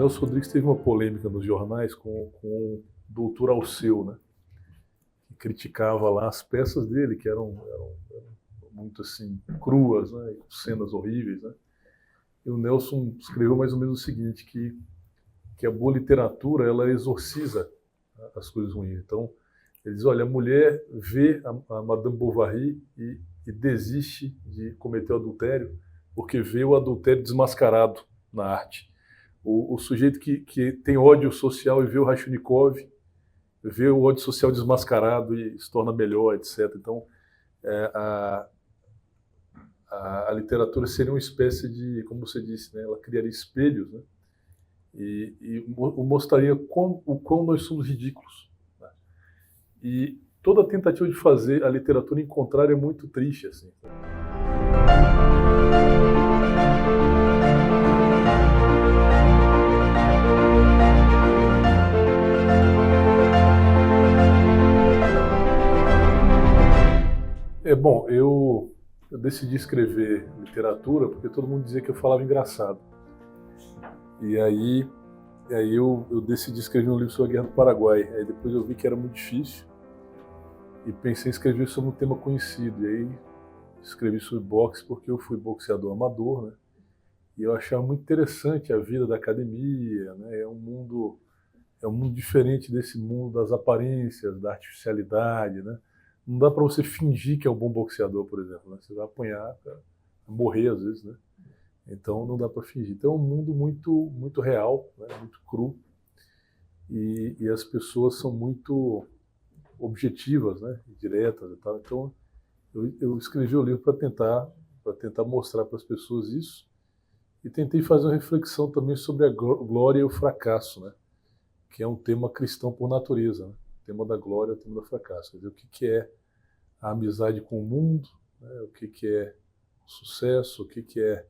Nelson Rodrigues teve uma polêmica nos jornais com o doutor Alceu, né? Que criticava lá as peças dele, que eram muito assim, cruas, né? Com cenas horríveis, né? E o Nelson escreveu mais ou menos o seguinte, que a boa literatura, ela exorciza as coisas ruins. Então, ele diz, olha, a mulher vê a Madame Bovary e desiste de cometer o adultério porque vê o adultério desmascarado na arte. O sujeito que tem ódio social e vê o Raskolnikov, vê o ódio social desmascarado e se torna melhor, etc. Então, a literatura seria uma espécie de, como você disse, né, ela criaria espelhos, né, e mostraria o quão nós somos ridículos. Né? E toda a tentativa de fazer a literatura encontrar é muito triste. Assim. Bom, eu decidi escrever literatura porque todo mundo dizia que eu falava engraçado. E aí eu decidi escrever um livro sobre a Guerra do Paraguai. Aí depois eu vi que era muito difícil e pensei em escrever sobre um tema conhecido. E aí escrevi sobre boxe porque eu fui boxeador amador, né? E eu achava muito interessante a vida da academia, né? É um mundo diferente desse mundo das aparências, da artificialidade, né? Não dá para você fingir que é um bom boxeador, por exemplo. Né? Você vai apanhar, morrer às vezes, né? Então não dá para fingir. Então é um mundo muito, muito real, né? Muito cru. E as pessoas são muito objetivas, né? Diretas e tal. Então eu escrevi o livro para tentar mostrar para as pessoas isso. E tentei fazer uma reflexão também sobre a glória e o fracasso, né? Que é um tema cristão por natureza. Né? O tema da glória é o tema do fracasso. Quer dizer, o que é a amizade com o mundo, né? O que é o sucesso, o que é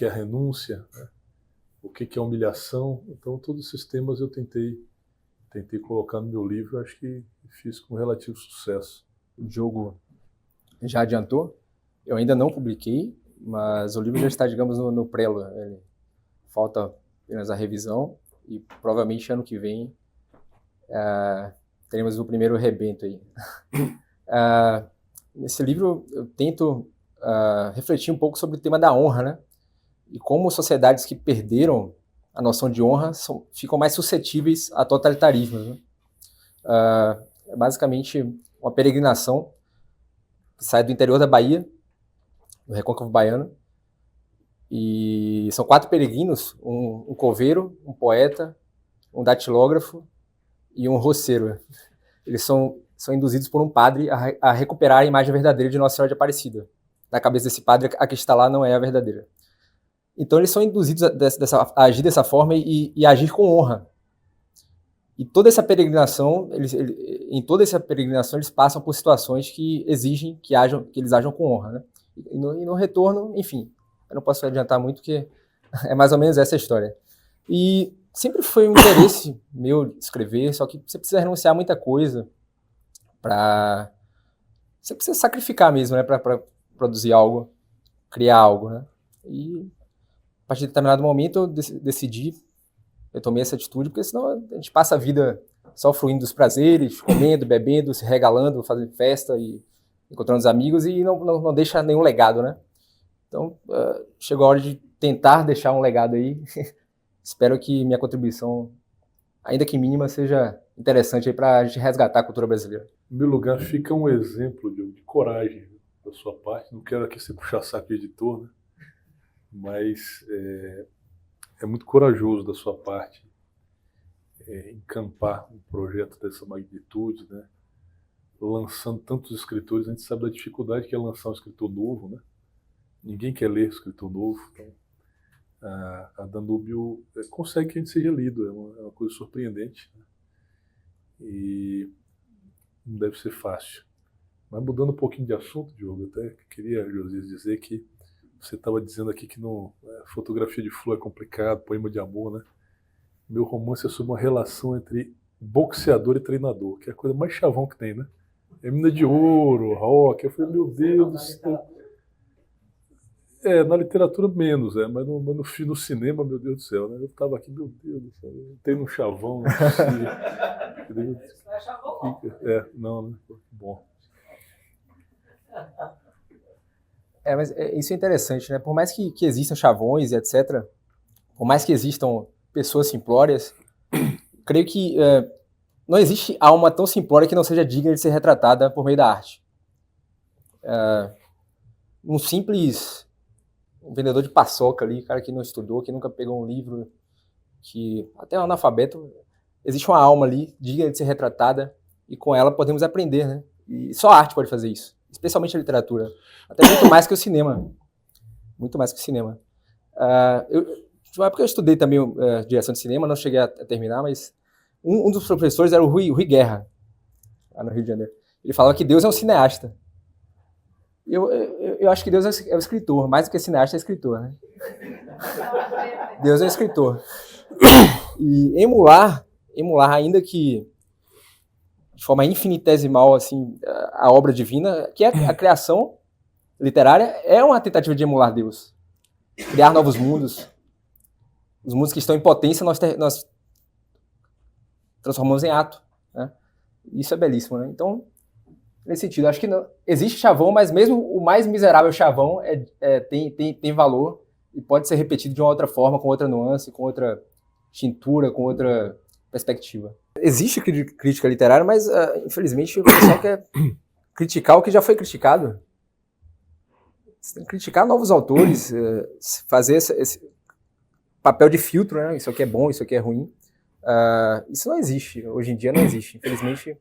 a renúncia, né? O que é a humilhação. Então, todos esses temas eu tentei colocar no meu livro, acho que fiz com relativo sucesso. O Diogo já adiantou, eu ainda não publiquei, mas o livro já está, digamos, no prelo. Falta apenas a revisão e provavelmente ano que vem teremos o primeiro rebento aí. Nesse livro eu tento refletir um pouco sobre o tema da honra, né? E como sociedades que perderam a noção de honra ficam mais suscetíveis a totalitarismos. Né? É basicamente uma peregrinação que sai do interior da Bahia, do Recôncavo Baiano, e são 4 peregrinos, um coveiro, um poeta, um datilógrafo e um roceiro. Eles são induzidos por um padre a recuperar a imagem verdadeira de Nossa Senhora de Aparecida. Na cabeça desse padre, a que está lá não é a verdadeira. Então eles são induzidos a agir dessa forma e agir com honra. E toda essa peregrinação, em toda essa peregrinação eles passam por situações que exigem que eles ajam com honra. Né? E no retorno, enfim, eu não posso adiantar muito, porque é mais ou menos essa a história. E sempre foi um interesse meu escrever, só que você precisa renunciar a muita coisa você precisa sacrificar mesmo, né, para produzir algo, criar algo, né? E a partir de determinado momento eu decidi, eu tomei essa atitude, porque senão a gente passa a vida só fruindo dos prazeres, comendo, bebendo, se regalando, fazendo festa e encontrando os amigos e não deixa nenhum legado, né? Então, chegou a hora de tentar deixar um legado aí. Espero que minha contribuição, ainda que mínima, seja interessante para a gente resgatar a cultura brasileira. Em meu lugar, fica um exemplo de coragem da sua parte. Não quero aqui você puxar saco de editor, né? Mas é muito corajoso da sua parte encampar um projeto dessa magnitude, né? Lançando tantos escritores. A gente sabe da dificuldade que é lançar um escritor novo, né? Ninguém quer ler escritor novo. Então, a Danúbio consegue que a gente seja lido. É uma coisa surpreendente. Né? E não deve ser fácil. Mas mudando um pouquinho de assunto, Diogo, eu até queria, Josias, dizer que você estava dizendo aqui que fotografia de flor é complicado, poema de amor, né? Meu romance é sobre uma relação entre boxeador e treinador, que é a coisa mais chavão que tem, né? É mina de ouro, rock. Eu falei, meu Deus do céu. Na literatura menos, mas no cinema, meu Deus do céu, né? Eu estava aqui, meu Deus do céu, eu tenho um chavão, não é possível. Não é chavão, não. Não, né? Bom. Mas isso é interessante, né? Por mais que existam chavões e etc., por mais que existam pessoas simplórias, creio que não existe alma tão simplória que não seja digna de ser retratada por meio da arte. Um simples vendedor de paçoca ali, cara que não estudou, que nunca pegou um livro, que até é um analfabeto, existe uma alma ali digna de ser retratada e com ela podemos aprender, né? E só a arte pode fazer isso, especialmente a literatura. Até muito mais que o cinema. Muito mais que o cinema. Na época eu estudei também direção de cinema, não cheguei a terminar, mas um dos professores era o Rui Guerra, lá no Rio de Janeiro. Ele falava que Deus é um cineasta. Eu acho que Deus é o escritor, mais do que cineasta é escritor, né? Deus é um escritor. E emular, ainda que de forma infinitesimal, assim, a obra divina, que é a criação literária, é uma tentativa de emular Deus. Criar novos mundos. Os mundos que estão em potência, nós transformamos em ato, né? Isso é belíssimo, né? Então, nesse sentido, acho que não, existe chavão, mas mesmo o mais miserável chavão tem valor e pode ser repetido de uma outra forma, com outra nuance, com outra tintura, com outra perspectiva. Existe crítica literária, mas infelizmente o pessoal quer criticar o que já foi criticado. Você tem que criticar novos autores, fazer esse papel de filtro, né? Isso aqui é bom, isso aqui é ruim. Isso não existe, hoje em dia não existe. Infelizmente,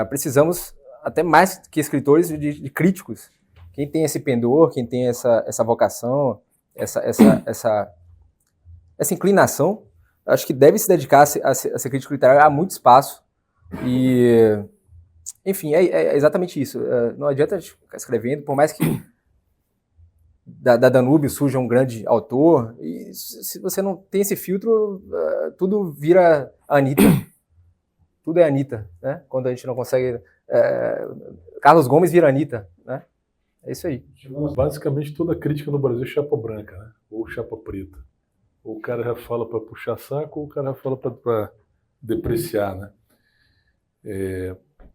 precisamos, até mais que escritores, de críticos. Quem tem esse pendor, quem tem essa vocação, essa inclinação, acho que deve se dedicar a ser crítico literário. Há muito espaço. E, enfim, é exatamente isso. Não adianta ficar escrevendo, por mais que da Danúbio surja um grande autor, e se você não tem esse filtro, tudo vira Anitta. Tudo é Anitta, né? Quando a gente não consegue... Carlos Gomes vira Anitta, né? É isso aí. Basicamente, toda crítica no Brasil é chapa branca, né? Ou chapa preta. Ou o cara já fala para puxar saco, ou o cara já fala para depreciar, né?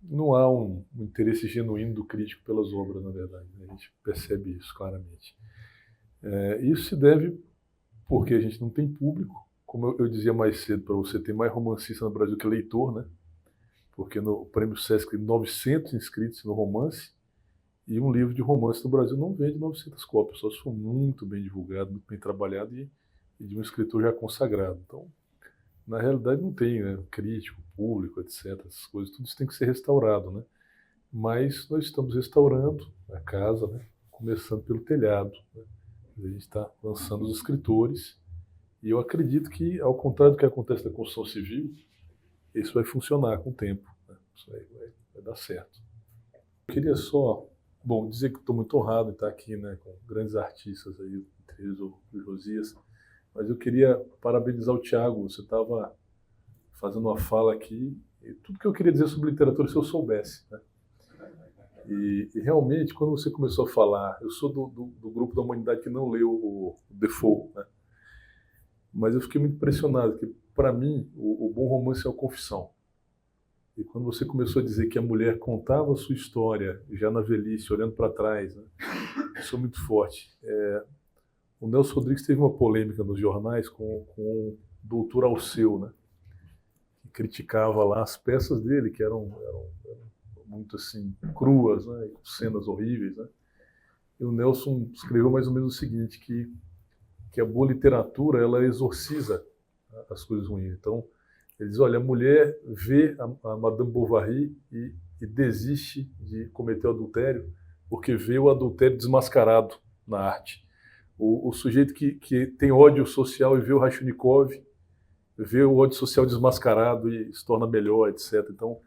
Não há um interesse genuíno do crítico pelas obras, na verdade, né? A gente percebe isso claramente. Isso se deve porque a gente não tem público. Como eu dizia mais cedo, para você ter mais romancista no Brasil que leitor, né? Porque no Prêmio Sesc tem 900 inscritos no romance, e um livro de romance no Brasil não vende 900 cópias, só se for muito bem divulgado, muito bem trabalhado e de um escritor já consagrado. Então, na realidade, não tem, né, crítico, público, etc. Essas coisas, tudo isso tem que ser restaurado, né? Mas nós estamos restaurando a casa, né, começando pelo telhado, né? A gente está lançando os escritores, e eu acredito que, ao contrário do que acontece na construção civil, isso vai funcionar com o tempo, né? Isso vai dar certo. Eu queria só, dizer que estou muito honrado em estar aqui, né, com grandes artistas aí, entre eles o Josias, mas eu queria parabenizar o Thiago. Você estava fazendo uma fala aqui, e tudo que eu queria dizer sobre literatura, se eu soubesse, né? E realmente, quando você começou a falar, eu sou do grupo da humanidade que não leu o Defoe, né? Mas eu fiquei muito impressionado, porque para mim o bom romance é a confissão. E quando você começou a dizer que a mulher contava a sua história já na velhice, olhando para trás, né? Isso é muito forte. O Nelson Rodrigues teve uma polêmica nos jornais com o doutor Alceu, né? Que criticava lá as peças dele, que eram muito assim, cruas, né? Com cenas horríveis, né? E o Nelson escreveu mais ou menos o seguinte, que a boa literatura, ela exorciza as coisas ruins. Então, ele diz, olha, a mulher vê a Madame Bovary e desiste de cometer o adultério porque vê o adultério desmascarado na arte. O sujeito que tem ódio social e vê o Raskolnikov, vê o ódio social desmascarado e se torna melhor, etc. Então,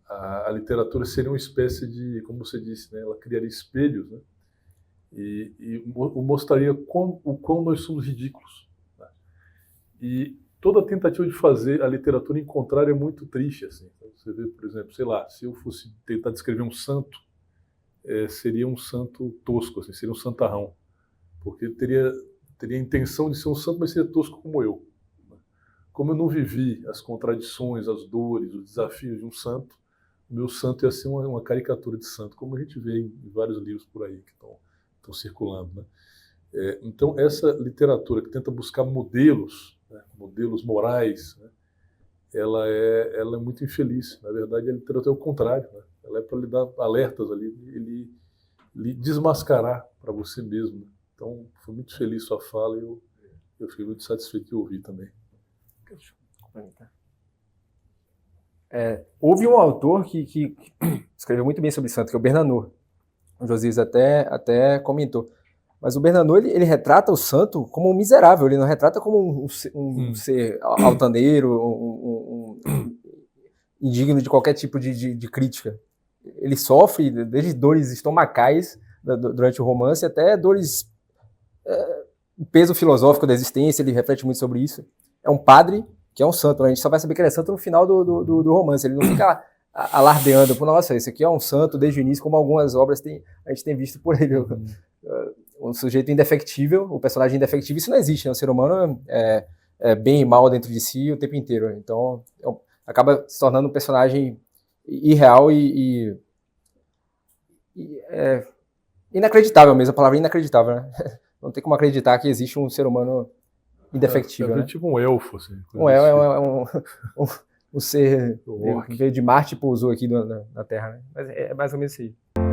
a literatura seria uma espécie de, como você disse, né, ela criaria espelhos, né, e mostraria o quão nós somos ridículos, né? E toda tentativa de fazer a literatura encontrar é muito triste, assim. Então, você vê, por exemplo, sei lá, se eu fosse tentar descrever um santo, seria um santo tosco, assim, seria um santarrão, porque ele teria a intenção de ser um santo, mas seria tosco como eu. Como eu não vivi as contradições, as dores, os desafios de um santo, o meu santo ia ser uma caricatura de santo, como a gente vê em vários livros por aí que estão circulando, né? Então, essa literatura que tenta buscar modelos, né, modelos morais, né, ela é muito infeliz. Na verdade, a literatura é o contrário, né? Ela é para lhe dar alertas ali, lhe desmascarar para você mesmo, né? Então, foi muito feliz sua fala e eu fiquei muito satisfeito de ouvir também. Deixa eu complementar. Houve um autor que escreveu muito bem sobre santo, que é o Bernanos. O Josias até comentou. Mas o Bernanos, ele retrata o santo como um miserável, ele não retrata como um ser altaneiro, indigno de qualquer tipo de crítica. Ele sofre desde dores estomacais durante o romance até dores... o peso filosófico da existência, ele reflete muito sobre isso. É um padre que é um santo, a gente só vai saber que ele é santo no final do romance, ele não fica alardeando, nossa, esse aqui é um santo desde o início, como algumas obras a gente tem visto por ele. Um sujeito indefectível, o personagem indefectível, isso não existe, né? O ser humano é bem e mal dentro de si o tempo inteiro, então acaba se tornando um personagem irreal e inacreditável mesmo, a palavra é inacreditável, né? Não tem como acreditar que existe um ser humano indefectível, né? Tipo um elfo, assim. Um ser que veio de Marte e pousou aqui na Terra, né? Mas é mais ou menos isso aí.